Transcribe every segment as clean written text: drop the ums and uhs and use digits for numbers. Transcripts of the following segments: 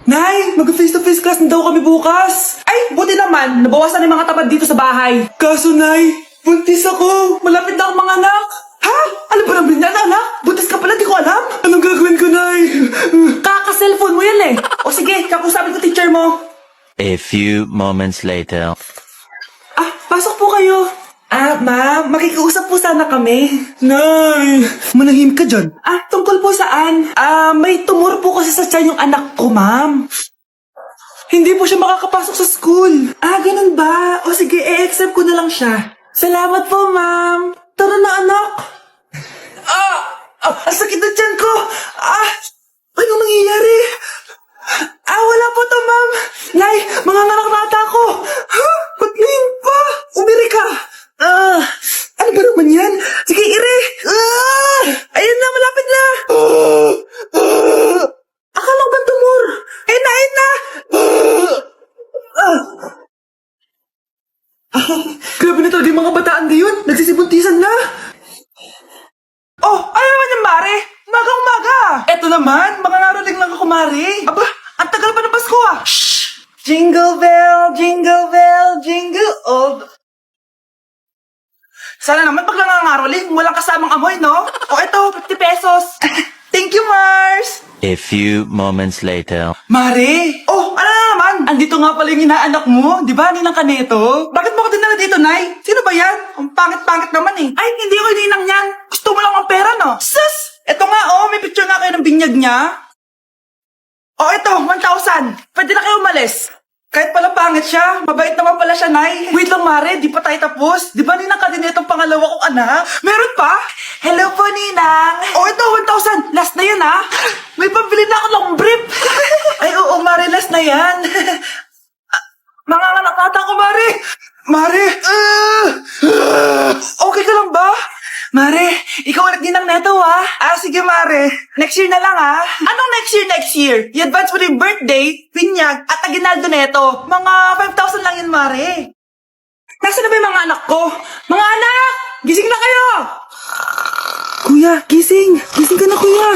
Nay, mag-face-to-face class na daw kami bukas. Ay, buti naman. Nabawasan yung mga tamad dito sa bahay. Kaso, Nay, buntis ako. Malapit na akong mga anak. Ha? Ano ba naman yan, anak? Buntis ka pala, di ko alam. Anong gagawin ko, Nay? Kaka-cellphone mo yan eh. O sige, kakusapin ko teacher mo. A few moments later. Ah, pasok po kayo. Ah, ma'am, makikiusap po sana kami. Nay, manahim ka dyan. Ah, tungkol po saan? Ah, may tumor po kasi sa tiyan yung anak ko, ma'am. Hindi po siya makakapasok sa school. Ah, ganun ba? O sige, i-accept ko na lang siya. Salamat po, ma'am. Tara na, anak. Ang sakit na tiyan ko. Anong nangyayari? Wala po to, ma'am. Nay, mga nanaknata ko. Ha? Ba't ngayon pa? Umiri ka. Ano ba naman yan? Sige, ire. Ayun na, malapit na. Akala ko ba tumor? Ayun na. Grabe na talaga yung mga bataan ngayon. Nagsisibuntisan na. Oh, ano naman yung mare? Umaga-umaga. Eto naman, mga naroling lang ako, mare. Aba, ang tagal pa ng Pasko Shh! Jingle bell, jingle bell, jingle all. Sana naman pag nangangaroling, walang kasamang amoy, no? O eto, 50 pesos. Thank you, Mars. A few moments later. Mare! Oh, ano na naman? Andito nga pala yung inaanak mo. Di ba, ninang ka neto? Bakit mo ko dinala dito, Nay? Sino ba yan? Ang pangit-pangit naman eh. Ay, hindi ko ninang yan. Gusto mo lang ang pera, no? Sus! Eto nga, may picture nga kayo ng binyag niya. Oh, eto, 1,000. Pwede na kayo umalis. Kahit pala pangit siya, mabait naman pala siya, Nay. Wait lang, Mare, di pa tayo tapos. Di ba ninang ka din itong pangalawa kong anak? Meron pa? Hello po, Ninang. Oh, ito, 1,000. Last na yun, ha? May pambili na ako long brief. Ay, oo, Mare, last na yan. Mga anak nata ko, Mare. Mare. Okay ka lang ba? Mare, ikaw ulit ninang neto, ha? Sige, Mare. Next year na lang, ha? Anong next year? I-advance mo na yung birthday, pinyag, at aginaldo neto. Mga 5,000 lang yun, Mare. Nasaan na ba yung mga anak ko? Mga anak! Gising na kayo! Kuya, gising. Gising ka na, kuya.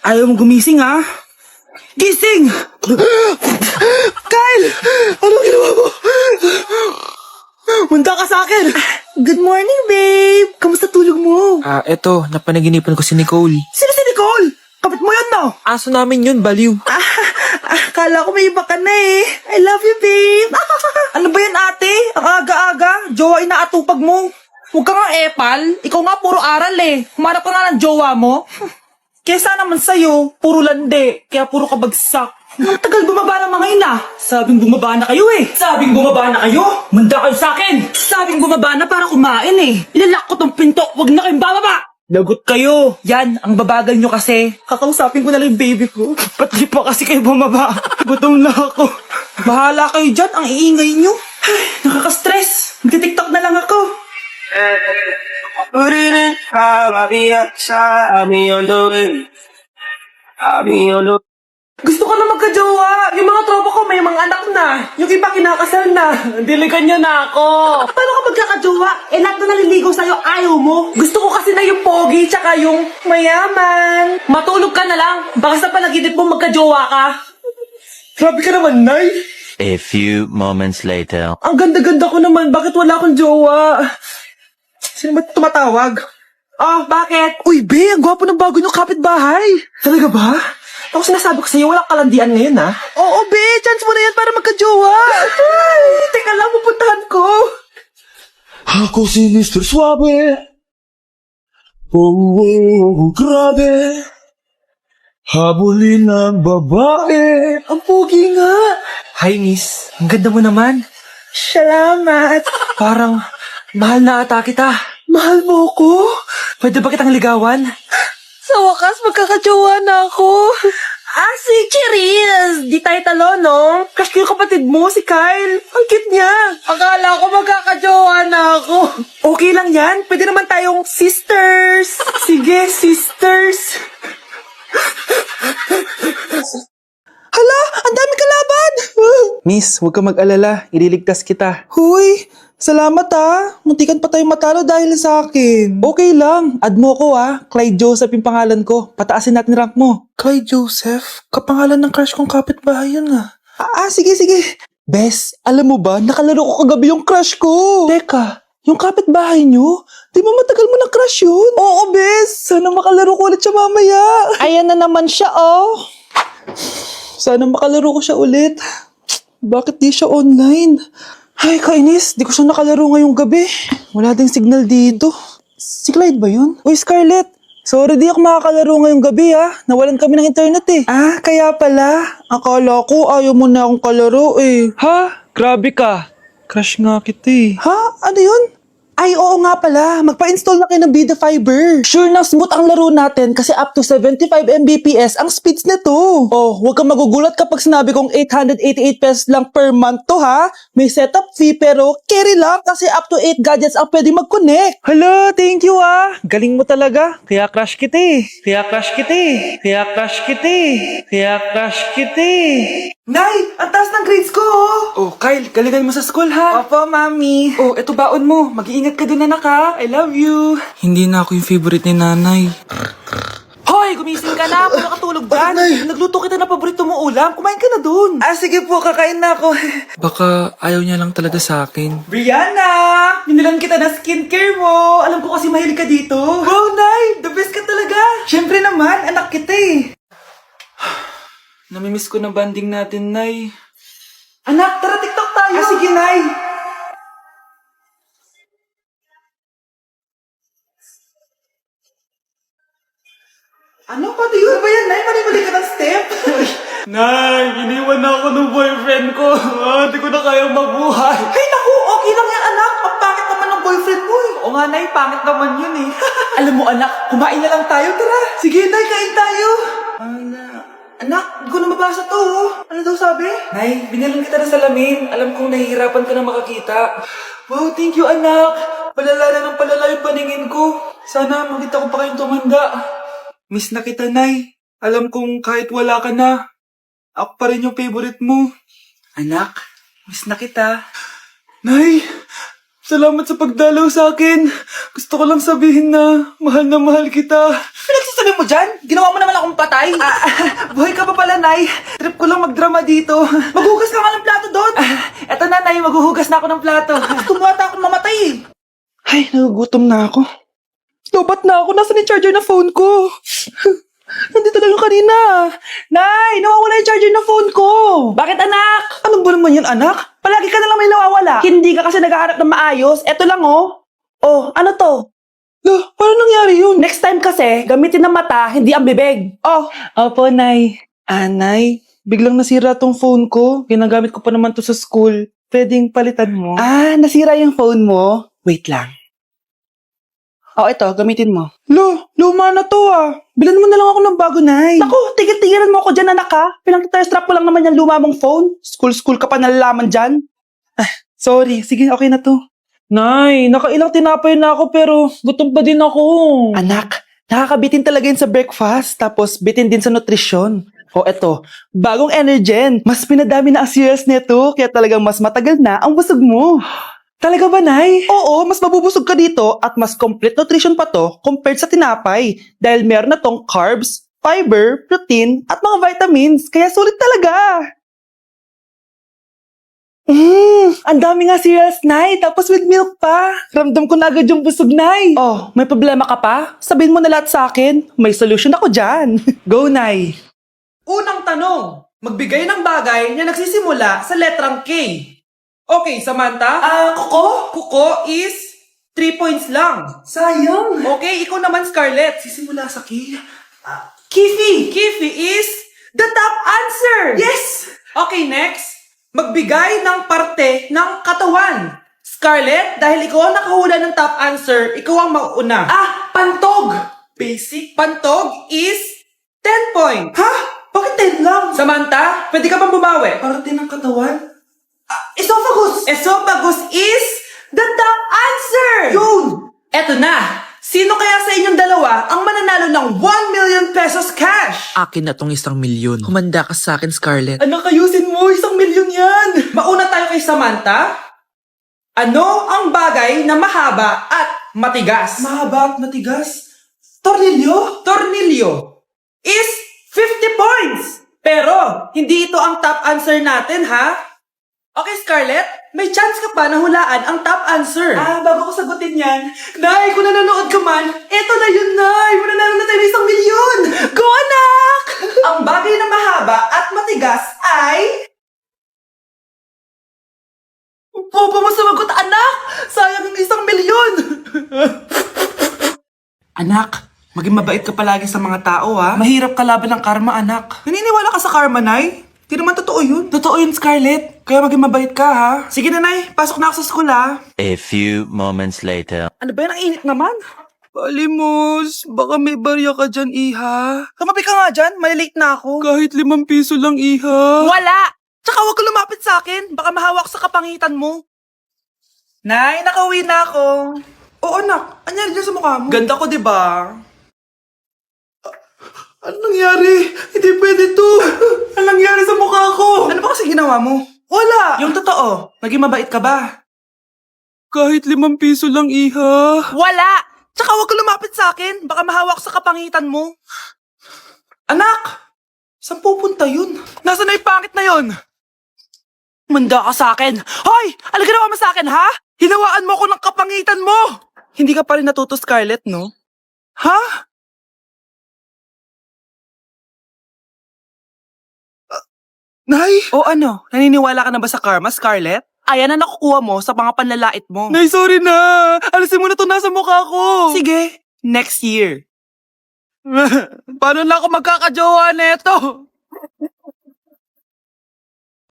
Ayaw mo gumising, ha? Gising! Kyle! Anong ginawa mo? Munda ka sa akin! Good morning, babe! Kamusta tulog mo? Eto, napanaginipan ko si Nicole. Sino si Nicole? Kapit mo yun, no? Aso namin yun, baliw. Kala ko may iba ka na eh. I love you, babe. Ano ba yan, ate? Ang aga-aga. Jowa inaatupag mo. Huwag ka nga epal. Ikaw nga puro aral eh. Humarap ka nga ng jowa mo. Kesa naman sa'yo, puro lande. Kaya puro kabagsak. Ang tagal bumaba ng mga ina. Sabing bumaba na kayo eh. Sabing bumaba na kayo. Manda kayo sa akin. Sabing bumaba na para kumain eh. Ilalak ko tong pinto. Huwag na kayong bababa. Lagot kayo. Yan, ang babagal nyo kasi. Kakausapin ko na lang yung baby ko. Ba't di pa kasi kayo bumaba? Gutom na ako. Bahala kayo dyan. Ang iingay nyo. Ay, nakaka-stress. Magti-tiktok na lang ako. Put it in, I'll be outside, I'll be on the way. I'll be on the Gusto ko na magka-jowa. Yung mga tropa ko may mga anak na. Yung iba kinakasal na. Diligan niyo na ako. Paano ka magkaka-jowa? Lahat na naliligaw sa'yo, ayaw mo. Gusto ko kasi na yung pogi tsaka yung mayaman. Matulog ka na lang. Baka sa panaginip mo magka-jowa ka. Grabe ka naman, Nay. A few moments later. Ang ganda-ganda ko naman. Bakit wala akong jowa? Sino ba tumatawag? Bakit? Uy, be, ang gwapo ng bago niyong kapitbahay. Talaga ba? Ako sinasabi ko sa'yo, walang kalandian ngayon, ha? Oo, be, chance mo na yan para magka-jowa. Ay, teka lang, pupuntahan ko. Ako si Mr. Suave. Grabe. Habulin ng babae. Ang pogi nga. Hi, miss. Ang ganda mo naman. Salamat. Parang mahal na ata kita. Mahal mo ko? Pwede ba kitang ligawan? Sa wakas, magkaka-jowa na ako. Si Cherise. Di tayo talo, no? Crush ko yung kapatid mo, si Kyle. Ang cute niya. Akala ko magkaka-jowa na ako. Okay lang yan. Pwede naman tayong sisters. Sige, sisters. Hala, ang dami kalaban. Miss, huwag ka mag-alala. Ililigtas kita. Huy, Salamat muntikan pa tayo matalo dahil sa akin. Okay lang, add mo ko Clyde Joseph yung pangalan ko. Pataasin natin rank mo. Clyde Joseph? Kapangalan ng crush kong kapitbahay yun sige. Bes, alam mo ba, nakalaro ko kagabi yung crush ko. Teka, yung kapitbahay nyo? Di ba matagal mo na crush yun? Oo, Bes. Sana makalaro ko ulit siya mamaya. Ayan na naman siya, Sana makalaro ko siya ulit. Bakit di siya online? Ay, kainis. Di ko siya nakalaro ngayong gabi. Wala ding signal dito. Si Clyde ba yun? Uy, Scarlett. Sorry, di ako makakalaro ngayong gabi, Nawalan kami ng internet, kaya pala. Akala ko ayaw mo na akong kalaro, Ha? Grabe ka. Crush nga kita, Ha? Ano yun? Ay, oo nga pala. Magpa-install na kayo ng Bida Fiber. Sure na smooth ang laro natin kasi up to 75 Mbps ang speeds nito. Oh, huwag kang magugulat kapag sinabi kong 888 pesos lang per month to, ha? May setup fee pero carry lang kasi up to 8 gadgets ang pwede mag-connect. Hala, thank you, Galing mo talaga. Kaya crush kita, Nay, ang taas ng grades ko, Oh, Kyle, galingan mo sa school, ha? Opo, Mami. Oh, eto baon mo. Mag-iingat ka dun, anak, ha? I love you. Hindi na ako yung favorite ni nanay. Hoy, gumising ka na. Puro katulog dyan. Nagluto kita na paborito mo ulam. Kumain ka na dun. Sige po, kakain na ako. Baka ayaw niya lang talaga sa akin. Brianna! Binilan kita na skincare mo. Alam ko kasi mahilig ka dito. Wow, Nay! The best ka talaga. Siyempre naman, anak kita Namimiss ko na banding natin, Nay. Anak, tara TikTok tayo. Sige, Nay. Ano? Pati yun ba yan, Nay? Mali-mali ka ng step? Nay, iniwan na ako ng boyfriend ko. Hindi ko na kayang mabuhay. Ay, naku! Okay lang yan, anak. Ang pangit naman ng boyfriend mo, Oo nga, Nay. Pangit naman yun, Alam mo, anak, kumain na lang tayo. Tara. Sige, Nay. Kain tayo. Anak, hindi ko na mabasa to, Ano daw sabi? Nay, binilan kita ng salamin. Alam kong nahihirapan ka na makakita. Wow, thank you, anak. Palala na ng palala yung paningin ko. Sana makita ko pa kayong tumanda. Miss na kita, Nay. Alam kong kahit wala ka na, ako pa rin yung favorite mo. Anak, miss na kita. Nay, salamat sa pagdalaw sa akin. Gusto ko lang sabihin na mahal kita. Pinagsasabi mo dyan? Ginawa mo naman akong patay. Buhay ka pa pala, Nay. Trip ko lang magdrama dito. Maghugas ka nga ng plato doon. Eto na, Nay. Maghuhugas na ako ng plato. Gusto mo ata akong mamatay, Ay, nagugutom na ako. Lobat na ako. Nasaan yung charger na phone ko? Nandito lang yung kanina. Nay, nawawala yung charger ng phone ko. Bakit, anak? Ano ba naman yun, anak? Palagi ka na lang may nawawala. Hindi ka kasi naghahanap ng maayos. Eto lang, Oh, ano to? Paano nangyari yun? Next time kasi, gamitin ng mata, hindi ang bibig. Opo, Nay. Nay, biglang nasira tong phone ko. Ginagamit ko pa naman to sa school. Pwedeng palitan mo? Nasira yung phone mo? Wait lang. Ito, gamitin mo. Luma na to Bilan mo na lang ako ng bago, Nay. Naku, tigil-tigilan mo ako dyan, anak Pinang-strap ko lang naman yung luma mong phone. School ka pa nalalaman dyan. Sorry. Sige, okay na to. Nay, nakailang tinapay na ako pero gutom pa din ako. Anak, nakakabitin talaga yun sa breakfast tapos bitin din sa nutrisyon. Eto, bagong Energen. Mas pinadami na ang cereals nito kaya talagang mas matagal na ang busog mo. Talaga ba, Nay? Oo, mas mabubusog ka dito at mas complete nutrition pa to compared sa tinapay dahil meron na tong carbs, fiber, protein at mga vitamins kaya sulit talaga. Ang dami nga cereals, Nay. Tapos with milk pa. Ramdam ko na agad yung busog, Nay. May problema ka pa? Sabihin mo na lahat sa akin. May solution ako dyan. Go, Nay. Unang tanong. Magbigay ng bagay na nagsisimula sa letrang K. Okay, Samantha? Kuko? Kuko is 3 points lang. Sayang. Okay, ikaw naman, Scarlett. Sisimula sa K. Kifi. Kifi is the top answer. Yes. Okay, next. Magbigay ng parte ng katawan. Scarlett, dahil ikaw ang nakahula ng top answer, ikaw ang mauuna. Pantog. Basic. Pantog is 10 points. Ha? Bakit 10 lang? Samantha, pwede ka bang bumawi? Parte ng katawan? Esophagus. Esophagus is the top answer. Yun. Eto na. Sino kaya sa inyong dalawa ang mananalo ng 1 million pesos cash? Akin na tong 1 milyon. Humanda ka sa akin, Scarlett. Anak, ayusin mo. 1 milyon yan. Mauna tayo kay Samantha. Ano ang bagay na mahaba at matigas? Mahaba at matigas? Tornilyo? Tornilyo is 50 points! Pero, hindi ito ang top answer natin, ha? Okay, Scarlett, may chance ka pa na hulaan ang top answer. Bago ko sagutin yan, Nay, kung nanonood ka man, eto na yun, Nay! Mananalo na tayo ng 1,000,000! Go, anak! Ang bagay na mahaba at matigas ay... Bobo mo sumagot, anak! Sayang yung 1,000,000! Anak, maging mabait ka palagi sa mga tao, ha? Mahirap kalaban ng karma, anak. Naniniwala ka sa karma, Nay? Di naman totoo yun. Totoo yun, Scarlett. Kaya maging mabait ka, ha? Sige na, Nay. Pasok na ako sa school, ha? A few moments later. Ano ba yan? Ang init naman. Palimos, baka may barya ka dyan, Iha. Tumabi ka nga dyan, malilate na ako. Kahit 5 piso lang, Iha. Wala! Tsaka huwag ka lumapit sa akin, baka mahawak sa kapangitan mo. Nay, nakauwi na ako. Oo, anak. Anyari dyan sa mukha mo? Ganda ko, di ba? Ano nangyari? Hindi pwede to. Ano nangyari sa mukha ko? Ano ba kasi ginawa mo? Wala. Yung totoo, naging mabait ka ba? Kahit 5 piso lang, Iha. Wala! Tsaka huwag ka lumapit sa akin, baka mahawak sa kapangitan mo. Anak! Saan pupunta yun? Nasaan na yung pangit na yun? Manda ka sa akin. Hoy! Ano ginawa mo sa akin, ha? Hinawaan mo ako ng kapangitan mo! Hindi ka pa rin natuto, Scarlett, no? Ha? Nay! O ano, naniniwala ka na ba sa karma, Scarlett? Ayan na nakukuha mo sa mga panlalait mo. Nay, sorry na! Alisin mo na to nasa mukha ko! Sige, next year. Paano na ako magkakajowa neto?